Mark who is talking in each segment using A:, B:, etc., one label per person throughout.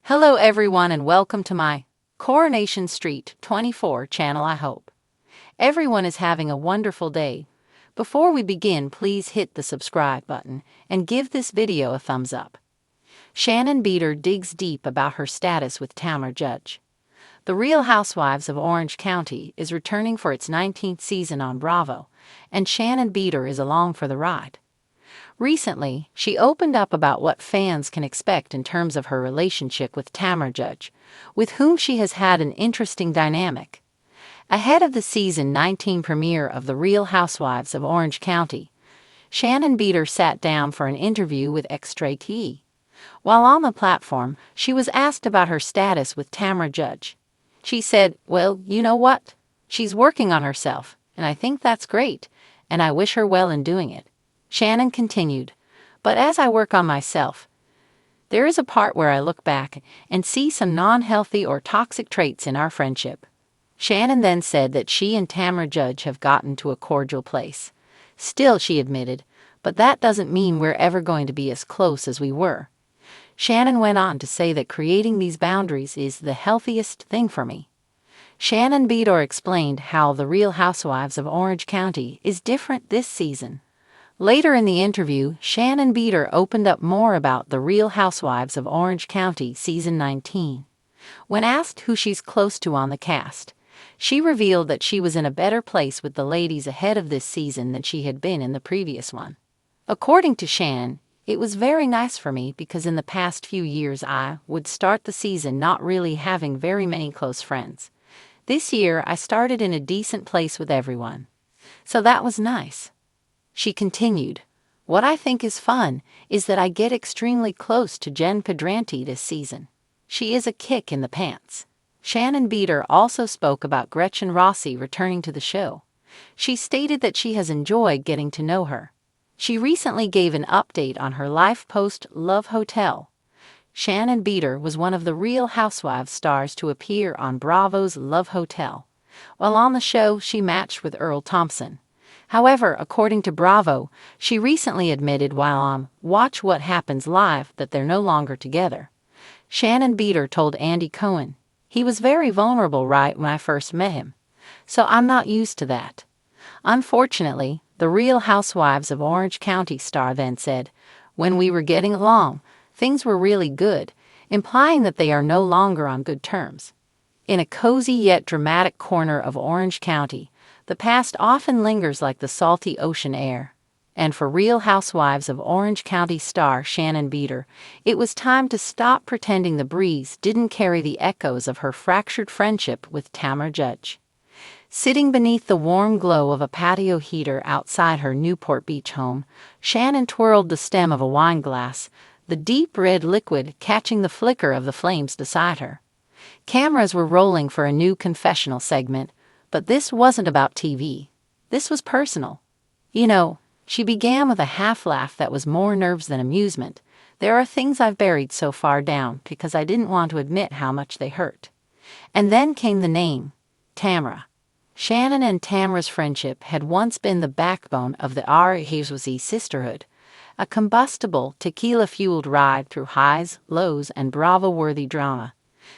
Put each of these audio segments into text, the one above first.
A: Hello everyone and welcome to my Coronation Street 24 channel. I hope everyone is having a wonderful day. Before we begin, please hit the subscribe button and give this video a thumbs up. Shannon Beador digs deep about her status with Tamra Judge. The Real Housewives of Orange County is returning for its 19th season on Bravo, and Shannon Beador is along for the ride. Recently, she opened up about what fans can expect in terms of her relationship with Tamra Judge, with whom she has had an interesting dynamic. Ahead of the season 19 premiere of The Real Housewives of Orange County, Shannon Beador sat down for an interview with Extra TV. While on the platform, she was asked about her status with Tamra Judge. She said, "Well, you know what? She's working on herself, and I think that's great, and I wish her well in doing it." Shannon continued, "But as I work on myself, there is a part where I look back and see some non-healthy or toxic traits in our friendship." Shannon then said that she and Tamra Judge have gotten to a cordial place. Still, she admitted, "But that doesn't mean we're ever going to be as close as we were." Shannon went on to say that creating these boundaries is the healthiest thing for me. Shannon Beador explained how The Real Housewives of Orange County is different this season. Later in the interview, Shannon Beador opened up more about The Real Housewives of Orange County Season 19. When asked who she's close to on the cast, she revealed that she was in a better place with the ladies ahead of this season than she had been in the previous one. According to Shannon, "It was very nice for me because in the past few years I would start the season not really having very many close friends. This year I started in a decent place with everyone. So that was nice." She continued, "What I think is fun is that I get extremely close to Jen Pedranti this season. She is a kick in the pants." Shannon Beador also spoke about Gretchen Rossi returning to the show. She stated that she has enjoyed getting to know her. She recently gave an update on her life post Love Hotel. Shannon Beador was one of the Real Housewives stars to appear on Bravo's Love Hotel. While on the show, she matched with Earl Thompson. However, according to Bravo, she recently admitted while on Watch What Happens Live that they're no longer together. Shannon Beador told Andy Cohen, "He was very vulnerable right when I first met him. So I'm not used to that." Unfortunately, the Real Housewives of Orange County star then said, "When we were getting along, things were really good," implying that they are no longer on good terms. In a cozy yet dramatic corner of Orange County, the past often lingers like the salty ocean air. And for Real Housewives of Orange County star Shannon Beador, it was time to stop pretending the breeze didn't carry the echoes of her fractured friendship with Tamra Judge. Sitting beneath the warm glow of a patio heater outside her Newport Beach home, Shannon twirled the stem of a wine glass, the deep red liquid catching the flicker of the flames beside her. Cameras were rolling for a new confessional segment, but this wasn't about TV. This was personal. "You know," she began with a half-laugh that was more nerves than amusement, "there are things I've buried so far down because I didn't want to admit how much they hurt." And then came the name, Tamra. Shannon and Tamra's friendship had once been the backbone of the RHZ sisterhood, a combustible, tequila-fueled ride through highs, lows, and Bravo-worthy drama.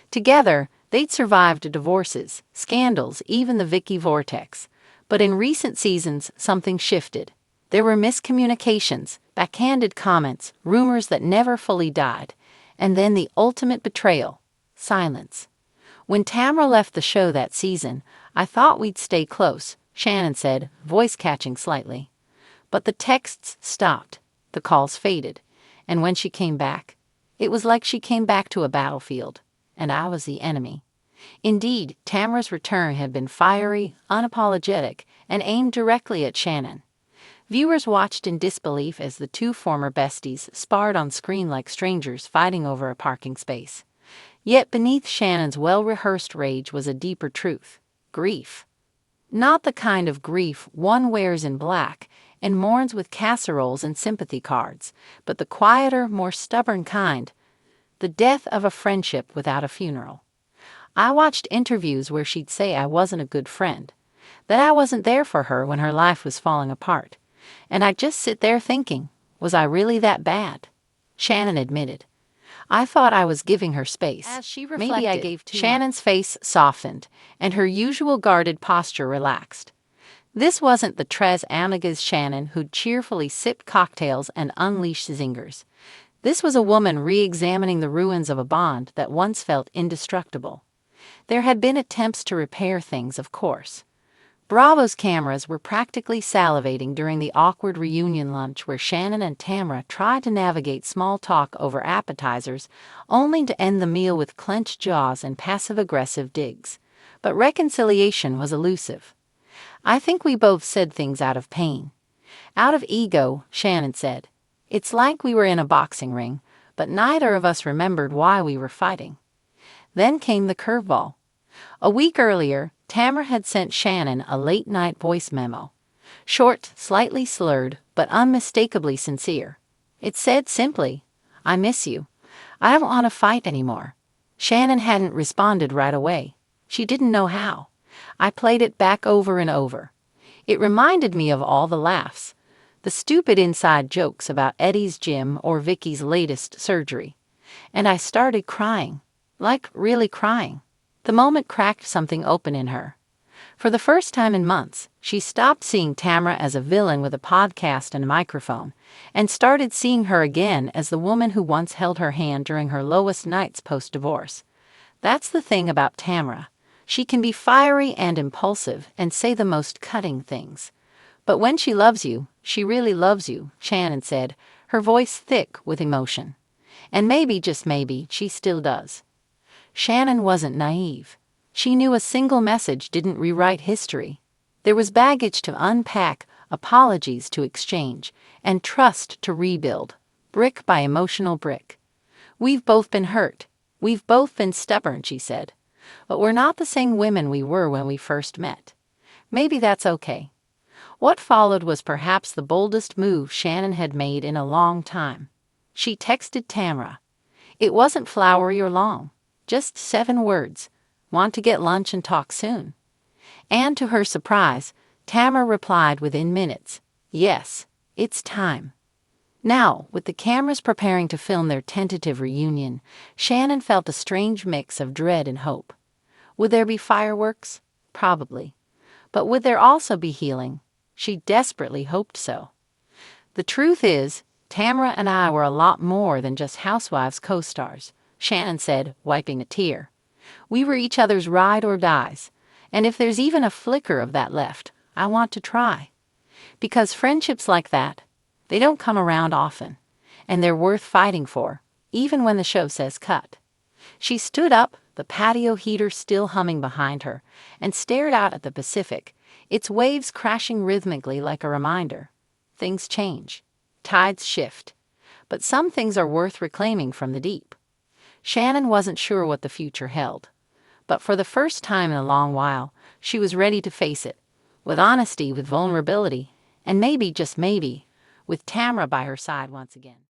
A: Together, they'd survived divorces, scandals, even the Vicky Vortex. But in recent seasons, something shifted. There were miscommunications, backhanded comments, rumors that never fully died, and then the ultimate betrayal, silence. "When Tamra left the show that season, I thought we'd stay close," Shannon said, voice catching slightly. "But the texts stopped, the calls faded, and when she came back, it was like she came back to a battlefield, and I was the enemy." Indeed, Tamra's return had been fiery, unapologetic, and aimed directly at Shannon. Viewers watched in disbelief as the two former besties sparred on screen like strangers fighting over a parking space. Yet beneath Shannon's well-rehearsed rage was a deeper truth: grief. Not the kind of grief one wears in black and mourns with casseroles and sympathy cards, but the quieter, more stubborn kind, the death of a friendship without a funeral. "I watched interviews where she'd say I wasn't a good friend, that I wasn't there for her when her life was falling apart. And I'd just sit there thinking, was I really that bad?" Shannon admitted, I thought I was giving her space. As she reflected, maybe I gave too much. Shannon's face softened, and her usual guarded posture relaxed. This wasn't the tres amigas Shannon who'd cheerfully sipped cocktails and unleashed zingers. This was a woman re-examining the ruins of a bond that once felt indestructible. There had been attempts to repair things, of course. Bravo's cameras were practically salivating during the awkward reunion lunch where Shannon and Tamra tried to navigate small talk over appetizers, only to end the meal with clenched jaws and passive-aggressive digs. But reconciliation was elusive. I think we both said things out of pain. Out of ego, Shannon said. It's like we were in a boxing ring, but neither of us remembered why we were fighting. Then came the curveball. A week earlier, Tamra had sent Shannon a late-night voice memo. Short, slightly slurred, but unmistakably sincere. It said simply, "I miss you. I don't want to fight anymore." Shannon hadn't responded right away. She didn't know how. I played it back over and over. It reminded me of all the laughs, the stupid inside jokes about Eddie's gym or Vicky's latest surgery. And I started crying. Like, really crying. The moment cracked something open in her. For the first time in months, she stopped seeing Tamra as a villain with a podcast and a microphone, and started seeing her again as the woman who once held her hand during her lowest nights post-divorce. That's the thing about Tamra. She can be fiery and impulsive and say the most cutting things. But when she loves you, she really loves you, Shannon said, her voice thick with emotion. And maybe, just maybe, she still does. Shannon wasn't naive. She knew a single message didn't rewrite history. There was baggage to unpack, apologies to exchange, and trust to rebuild, brick by emotional brick. We've both been hurt. We've both been stubborn, she said. But we're not the same women we were when we first met. Maybe that's okay. What followed was perhaps the boldest move Shannon had made in a long time. She texted Tamra. It wasn't flowery or long. Just 7 words. Want to get lunch and talk soon? And to her surprise, Tamra replied within minutes. Yes, it's time. Now, with the cameras preparing to film their tentative reunion, Shannon felt a strange mix of dread and hope. Would there be fireworks? Probably. But would there also be healing? She desperately hoped so. The truth is, Tamra and I were a lot more than just Housewives co-stars, Shannon said, wiping a tear. We were each other's ride or dies, and if there's even a flicker of that left, I want to try. Because friendships like that, they don't come around often, and they're worth fighting for, even when the show says cut. She stood up, the patio heater still humming behind her, and stared out at the Pacific, its waves crashing rhythmically like a reminder. Things change. Tides shift. But some things are worth reclaiming from the deep. Shannon wasn't sure what the future held. But for the first time in a long while, she was ready to face it, with honesty, with vulnerability, and maybe, just maybe, with Tamra by her side once again.